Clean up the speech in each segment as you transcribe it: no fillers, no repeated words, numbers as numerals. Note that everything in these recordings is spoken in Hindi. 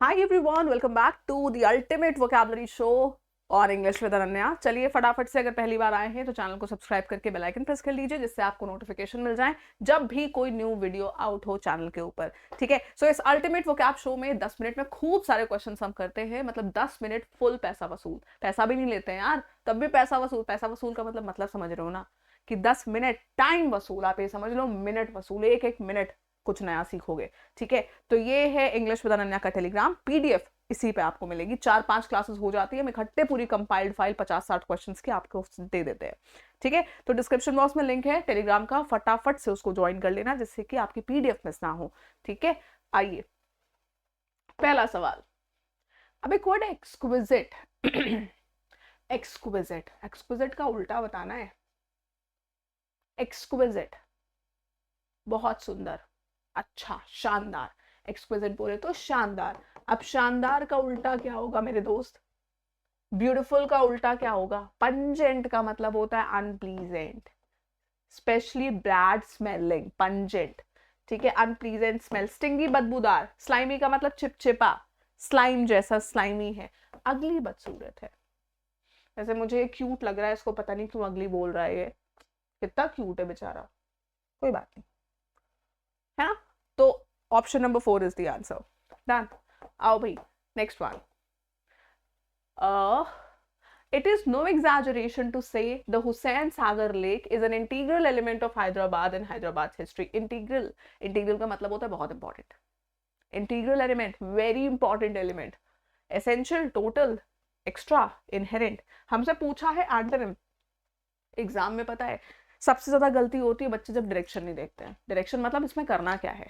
Hi everyone, welcome back to the ultimate vocabulary show और इंग्लिश विद अनन्या। चलिए फटाफट से, अगर पहली बार आए हैं तो चैनल को सब्सक्राइब करके बेल आइकन प्रेस कर लीजिए, जिससे आपको नोटिफिकेशन मिल जाए जब भी कोई न्यू वीडियो आउट हो चैनल के ऊपर। ठीक है, सो इस अल्टीमेट वोकैब शो में 10 मिनट में खूब सारे क्वेश्चन हम करते हैं। मतलब 10 मिनट फुल पैसा वसूल। पैसा भी नहीं लेते हैं यार, तब भी पैसा वसूल। पैसा वसूल का मतलब समझ रहे हो ना, कि 10 मिनट टाइम वसूल। आप ये समझ लो, मिनट वसूल, एक एक मिनट कुछ नया सीखोगे। ठीक है, तो ये है इंग्लिश विद अनन्या का टेलीग्राम पीडीएफ। इसी पे आपको मिलेगी। 4-5 क्लासेस हो जाती है, हम इकट्ठे पूरी कंपाइल्ड फाइल 50-60 क्वेश्चंस की आपको दे देते हैं। ठीक है, तो डिस्क्रिप्शन बॉक्स में लिंक है टेलीग्राम का, फटाफट से उसको ज्वाइन कर लेना, जिससे कि आपकी पीडीएफ मिस ना हो। ठीक है, आइए पहला सवाल। अब एक वर्ड है एक्सक्विजिट। एक्सक्विजिट, एक्सक्विजिट का उल्टा बताना है। एक्सक्विजिट, बहुत सुंदर, अच्छा, शानदार। एक्सक्विजिट बोले तो शानदार। अब शानदार का उल्टा क्या होगा मेरे दोस्त? ब्यूटीफुल का उल्टा क्या होगा? पंजेंट का मतलब होता है unpleasant, specially bad smelling, pungent. ठीक है, अनप्लीजेंट स्मेल। स्टिंगी, बदबूदार। स्लाइमी का मतलब चिपचिपा, स्लाइम जैसा, स्लाइमी है। अगली बदसूरत है। वैसे मुझे क्यूट लग रहा है, इसको पता नहीं क्यों अगली बोल रहा है ये। कितना क्यूट है बेचारा, कोई बात नहीं, है ना। तो option number 4 is the answer. Done. आओ भाई, next one. It is no exaggeration to say the Hussain Sagar Lake is an integral element of Hyderabad and Hyderabad's history. Integral, integral का मतलब होता है बहुत important. Integral element, very important element. Essential, total, extra, inherent. हमसे पूछा है एंटोनिम एग्जाम में। पता है सबसे ज्यादा गलती होती है बच्चे जब डायरेक्शन नहीं देखते हैं। डायरेक्शन मतलब इसमें करना क्या है।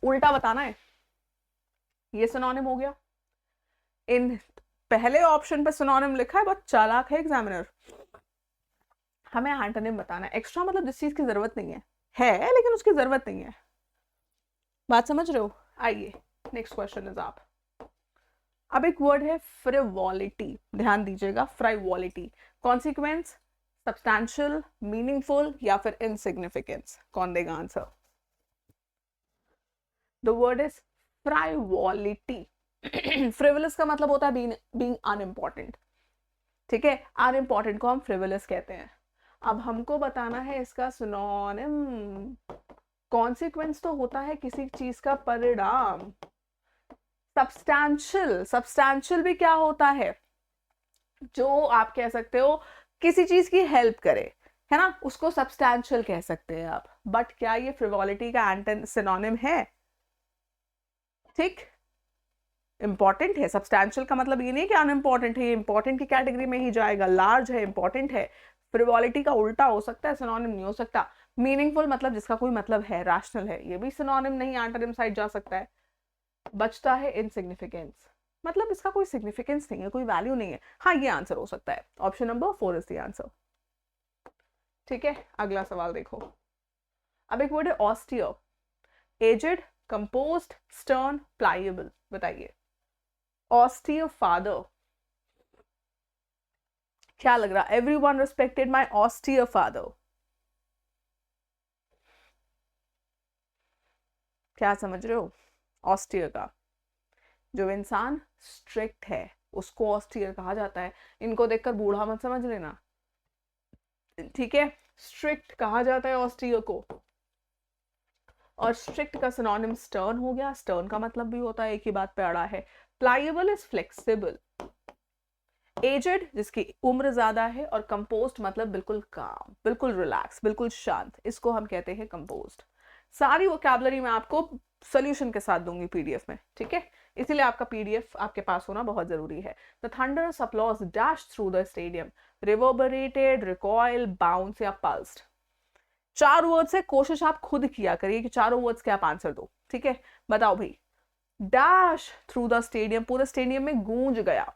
उल्टा बताना है। ये सिनोनिम हो गया। इन पहले ऑप्शन पे सिनोनिम लिखा है, बहुत चालाक है एग्जामिनर। हमें एंटोनिम बताना है। एक्स्ट्रा मतलब जिस चीज की जरूरत नहीं है लेकिन उसकी जरूरत नहीं है। बात समझ रहे हो? आइए नेक्स्ट क्वेश्चन इज आप। अब एक वर्ड है फ्रिवॉलिटी, ध्यान दीजिएगा। फ्राइवॉलिटी, कॉन्सिक्वेंस, सब्सटैंशियल, मीनिंगफुल या फिर इनसिग्निफिकेंस। कौन देगा answer? The word is frivolity. Frivolous का मतलब होता है बीइंग अनइम्पॉर्टेंट। ठीक है, अनइम्पॉर्टेंट को हम फ्रिवलस कहते हैं। अब हमको बताना है इसका सिनोनिम। कॉन्सिक्वेंस तो होता है किसी चीज का परिणाम। सब्सटैंशियल, सब्सटैंशियल भी क्या होता है? जो आप कह सकते हो किसी चीज की हेल्प करे, है ना, उसको सब्सटैंशियल कह सकते हैं आप। बट क्या ये फ्रिवॉलिटी का एंटन सिनोनिम है? ठीक, इंपॉर्टेंट है। सब्सटैंशियल का मतलब ये नहीं कि अनइम्पॉर्टेंट है, ये इंपॉर्टेंट की कैटेगरी में ही जाएगा। लार्ज है, इंपॉर्टेंट है। फ्रिवॉलिटी का उल्टा हो सकता है, सिनोनिम नहीं हो सकता। मीनिंगफुल मतलब जिसका कोई मतलब है, रैशनल है, ये भी सिनोनिम नहीं, एंटोनिम साइड जा सकता है। बचता है इनसिग्निफिकेंस, मतलब इसका कोई सिग्निफिकेंस नहीं है, कोई वैल्यू नहीं है। हाँ, ये आंसर हो सकता है। Option number 4 is the answer. ठीक है, अगला सवाल देखो। अब एक वर्ड है austere. Aged, composed, stern, pliable. बताइए। ऑस्टियर फादर, क्या लग रहा? Everyone respected my austere father. क्या समझ रहे हो? ऑस्टियर का जो इंसान स्ट्रिक्ट है उसको ऑस्टियर कहा जाता है। इनको देखकर बूढ़ा मत समझ लेना। ठीक है, स्ट्रिक्ट कहा जाता है ऑस्टियर को। और स्ट्रिक्ट का सिनोनिम स्टर्न हो गया। स्टर्न का मतलब भी होता है एक ही बात पे अड़ा है। प्लाइएबल इज फ्लेक्सिबल। एजेड जिसकी उम्र ज्यादा है, और कंपोस्ट मतलब बिल्कुल काम, बिल्कुल रिलैक्स, बिल्कुल शांत, इसको हम कहते हैं कंपोस्ट। सारी वोकैबुलरी मैं आपको सोल्यूशन के साथ दूंगी पीडीएफ में। ठीक है, इसीलिए आपका पीडीएफ आपके पास होना बहुत जरूरी है। The thunderous applause dash through the stadium, reverberated, recoil, bounce या पल्स्ड। 4 वर्ड्स है, कोशिश आप खुद किया करिए कि चारों वर्ड्स के आप आंसर दो। ठीक है, बताओ भाई। डैश थ्रू द स्टेडियम, पूरे स्टेडियम में गूंज गया।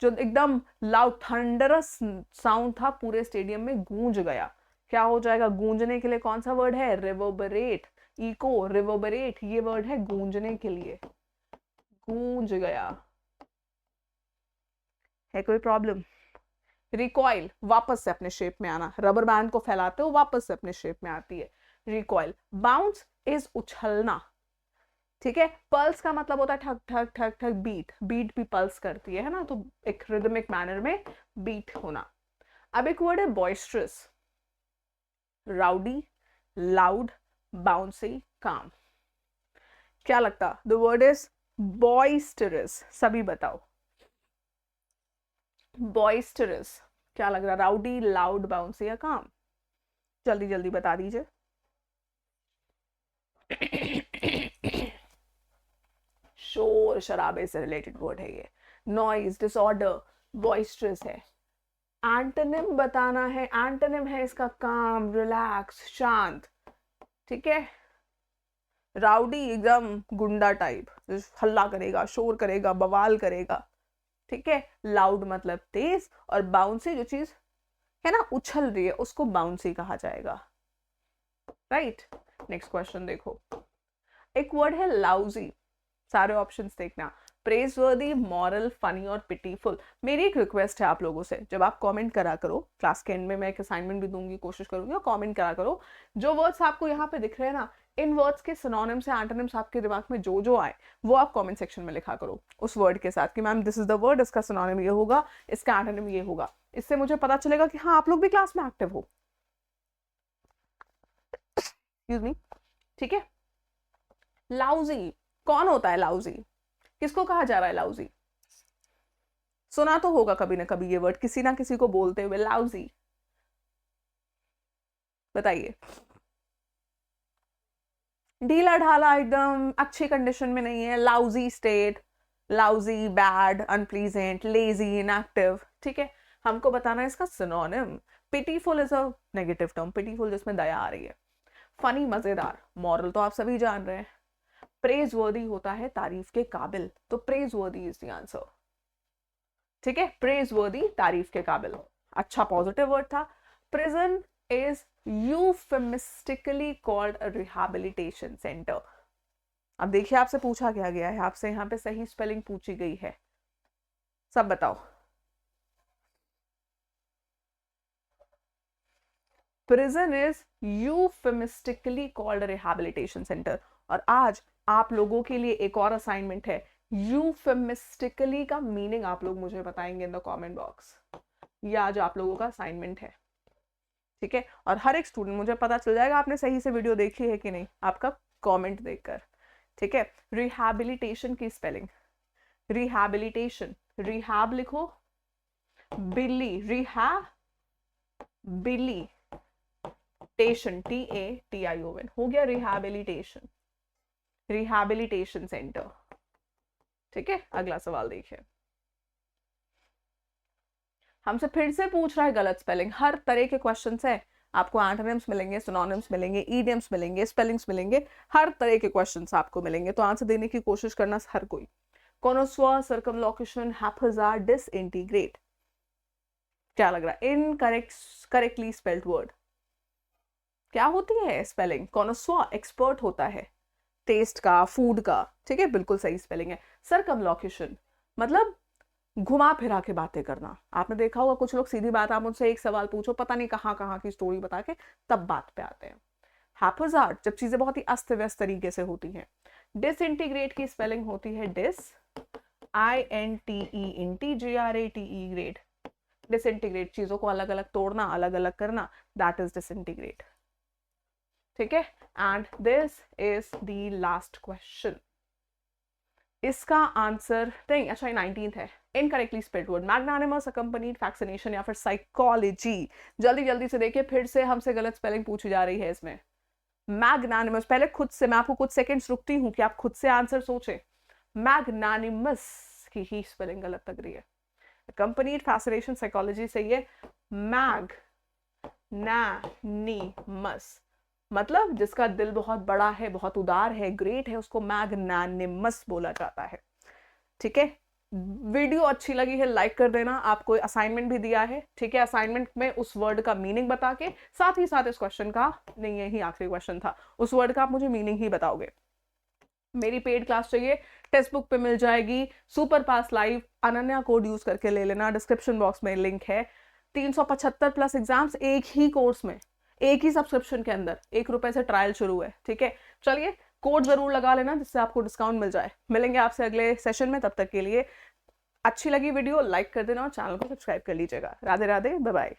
जो एकदम लाउड थंडरस साउंड था, पूरे स्टेडियम में गूंज गया। क्या हो जाएगा? गूंजने के लिए कौन सा वर्ड है? रिवर्बरेट, इको, रिवर्बरेट, ये वर्ड है गूंजने के लिए। गूंज गया। है कोई प्रॉब्लम? रिकॉइल, वापस से अपने शेप में आना। रबर बैंड को फैलाते हो, वापस से अपने शेप में आती है। रिकॉइल। बाउंस इज उछलना, ठीक है। पल्स का मतलब होता है ठक ठक ठक ठक, बीट, बीट भी पल्स करती है ना, तो एक रिदमिक मैनर में बीट होना। अब एक वर्ड है बॉइस्ट्रस, राउडी, लाउड, बाउंसी, काम। क्या लगता? The word is boisterous. सभी बताओ, बॉइस्टरस क्या लग रहा? राउडी, लाउड, बाउंसी या काम? जल्दी जल्दी बता दीजिए। शोर शराबे से रिलेटेड वर्ड है ये। नॉइज, डिसऑर्डर, बॉइस्टरस है। एंटोनिम बताना है। एंटोनिम है इसका काम, रिलैक्स, शांत, ठीक है। राउडी एकदम गुंडा टाइप, हल्ला करेगा, शोर करेगा, बवाल करेगा, ठीक है। लाउड मतलब तेज, और बाउंसी जो चीज है ना उछल रही है उसको बाउंसी कहा जाएगा, राइट। नेक्स्ट क्वेश्चन देखो, एक वर्ड है लाउजी। सारे ऑप्शंस देखना, प्रेजवर्दी, मॉरल, फनी और पिटीफुल। मेरी एक रिक्वेस्ट है आप लोगों से, जब आप कमेंट करा करो, क्लास के एंड में मैं एक असाइनमेंट भी दूंगी, कोशिश करूंगी, और कमेंट करा करो। जो वर्ड्स आपको यहाँ पे दिख रहे हैं ना, इन वर्ड्स के सिनोनिम्स या एंटोनिम्स आपके दिमाग में जो जो आए वो आप कमेंट सेक्शन में लिखा करो उस वर्ड के साथ कि ma'am this is the word, इसका सिनोनिम ये होगा, इसका एंटोनिम ये होगा। इससे मुझे पता चलेगा कि हाँ आप लोग भी क्लास में एक्टिव हो। एक्सक्यूज मी, ठीक है। लाउजी कौन होता है? लाउजी किसको कहा जा रहा है? लाउजी सुना तो होगा कभी ना कभी ये वर्ड, किसी ना किसी को बोलते हुए, लाउजी। बताइए। ढीला ढाला, एकदम अच्छी कंडीशन में नहीं है, lousy state, lousy, bad, unpleasant, lazy, inactive, ठीक है। हमको बताना है इसका synonym. Pitiful is a negative term, pitiful जिसमें दया आ रही है। फनी, मजेदार, मॉरल तो आप सभी जान रहे हैं। प्रेज वर्दी होता है तारीफ के काबिल, तो प्रेज वर्दी इज द आंसर, ठीक है। प्रेज वर्दी, तारीफ के काबिल, अच्छा पॉजिटिव वर्ड था। Prison is euphemistically called a rehabilitation centre. अब देखिए आपसे पूछा क्या गया है, आपसे यहाँ पे सही स्पेलिंग पूछी गई है, सब बताओ। Prison is euphemistically called rehabilitation centre. और आज आप लोगों के लिए एक और असाइनमेंट है, यूफेमिस्टिकली का मीनिंग आप लोग मुझे बताएंगे इन द कमेंट बॉक्स। ये आज आप लोगों का असाइनमेंट है, ठीक है। और हर एक स्टूडेंट, मुझे पता चल जाएगा आपने सही से वीडियो देखी है कि नहीं आपका कमेंट देखकर, ठीक है। रिहैबिलिटेशन की स्पेलिंग, रिहैबिलिटेशन, रिहैब लिखो, बिल्ली, रिहैबिली टेशन, TATION, हो गया रिहैबिलिटेशन, रिहैबिलिटेशन सेंटर, ठीक है। अगला सवाल देखिए, हमसे फिर से पूछ रहा है गलत स्पेलिंग। हर तरह के क्वेश्चंस है, आपको एंटोनिम्स मिलेंगे, सिनोनिम्स मिलेंगे, ईडियम्स मिलेंगे, स्पेलिंग्स मिलेंगे, हर तरह के क्वेश्चंस आपको मिलेंगे, तो आंसर देने की कोशिश करना हर कोई। कॉनोस्वा, सर्कमलोकेशन, हैप्पजार्ड, डिसइंटीग्रेट, क्या लग रहा है? इनकरेक्ट, करेक्टली स्पेल्ड वर्ड क्या होती है स्पेलिंग? कॉनोस्वा एक्सपर्ट होता है टेस्ट का, फूड का, ठीक है, बिल्कुल सही स्पेलिंग है। सर्कमलोकेशन मतलब घुमा फिरा के बातें करना। आपने देखा होगा कुछ लोग सीधी बात, आप मुझसे एक सवाल पूछो, पता नहीं कहाँ कहाँ की स्टोरी बता के तब बात पे आते हैं। हैप्पजार्ड जब चीजें बहुत ही अस्त व्यस्त तरीके से होती हैं। डिसइंटीग्रेट की स्पेलिंग होती है डिस, INTE ग्रेट। डिसइंटीग्रेट चीजों को अलग अलग तोड़ना, अलग अलग करना, दैट इज डिसइंटीग्रेट, ठीक है। And this is the last question. इसका आंसर नहीं, अच्छा 19th है। Incorrectly spelled word, magnanimous, accompanied, vaccination या फिर साइकोलॉजी। जल्दी जल्दी से देखिए, फिर से हमसे गलत स्पेलिंग पूछी जा रही है इसमें। मैग्नानिमस, पहले खुद से, मैं आपको कुछ सेकंड्स रुकती हूँ कि आप खुद से आंसर सोचे। मैग्नानिमस की ही स्पेलिंग गलत लग रही है। अकम्पनीड, फैसिनेशन, साइकोलॉजी सही है। मैग्नानिमस मतलब जिसका दिल बहुत बड़ा है, बहुत उदार है, ग्रेट है, उसको मैग्नानिमस बोला जाता है, ठीक है। वीडियो अच्छी लगी है लाइक कर देना। आपको असाइनमेंट भी दिया है, ठीक है। असाइनमेंट में उस वर्ड का मीनिंग बता के, साथ ही साथ इस क्वेश्चन का, नहीं यही आखिरी क्वेश्चन था, उस वर्ड का आप मुझे मीनिंग ही बताओगे। मेरी पेड क्लास चाहिए, टेक्स्ट बुक पे मिल जाएगी, सुपर पास लाइव, अनन्या कोड यूज करके ले लेना, डिस्क्रिप्शन बॉक्स में लिंक है। 375 प्लस एग्जाम्स एक ही कोर्स में, एक ही सब्सक्रिप्शन के अंदर, 1 रुपए से ट्रायल शुरू है, ठीक है। चलिए कोड जरूर लगा लेना जिससे आपको डिस्काउंट मिल जाए। मिलेंगे आपसे अगले सेशन में, तब तक के लिए अच्छी लगी वीडियो लाइक कर देना और चैनल को सब्सक्राइब कर लीजिएगा। Radhe Radhe, bye bye.